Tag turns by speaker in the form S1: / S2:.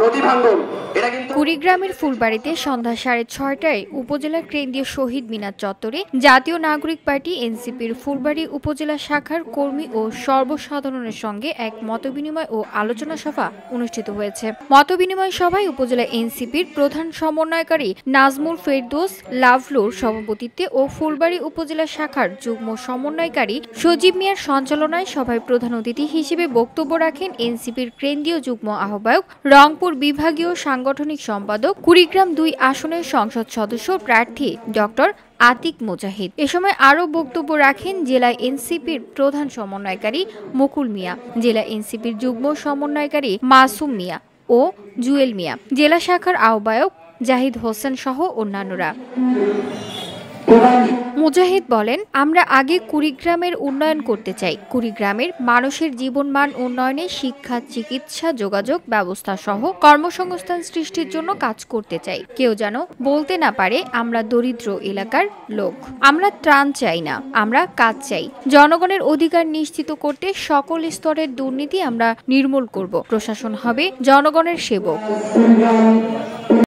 S1: নদী ভাঙ্গন।
S2: কুড়িগ্রামের ফুলবাড়ীতে সন্ধ্যা 6:30টায় উপজেলার কেন্দ্রীয় শহীদ মিনার চত্বরে জাতীয় নাগরিক পার্টি এনসিপির ফুলবাড়ী উপজেলা শাখার কর্মী ও সর্বসাধারণের সঙ্গে এক মতবিনিময় ও আলোচনা সভা অনুষ্ঠিত হয়েছে। মতবিনিময় সভায় উপজেলা এনসিপির প্রধান সমন্বয়কারী নাজমুল ফেরদৌস লাভলুর সভাপতিত্বে ও ফুলবাড়ী উপজেলা শাখার যুগ্ম সমন্বয়কারী সজীব মিয়ার সঞ্চালনায় সভায় প্রধান অতিথি হিসেবে বক্তব্য রাখেন এনসিপির কেন্দ্রীয় যুগ্ম আহ্বায়ক, রংপুর বিভাগীয় সাংগঠনিক সম্পাদক, কুড়িগ্রাম 2 আসনের সংসদ সদস্য প্রার্থী ডক্টর আতিক মুজাহিদ। এ সময় আরও বক্তব্য রাখেন জেলা এনসিপির প্রধান সমন্বয়কারী মুকুল মিয়া, জেলা এনসিপির যুগ্ম সমন্বয়কারী মাসুম মিয়া ও জুয়েল মিয়া, জেলা শাখার আহ্বায়ক জাহিদ হোসেন সহ অন্যান্যরা। মুজাহিদ বলেন, আমরা আগে কুড়িগ্রামের উন্নয়ন করতে চাই। কুড়িগ্রামের মানুষের জীবনমান উন্নয়নে শিক্ষা, চিকিৎসা, যোগাযোগ ব্যবস্থা সহ কর্মসংস্থান সৃষ্টির জন্য কাজ করতে চাই। কেউ যেন বলতে না পারে আমরা দরিদ্র এলাকার লোক। আমরা ত্রাণ চাই না, আমরা কাজ চাই। জনগণের অধিকার নিশ্চিত করতে সকল স্তরের দুর্নীতি আমরা নির্মূল করব। প্রশাসন হবে জনগণের সেবক।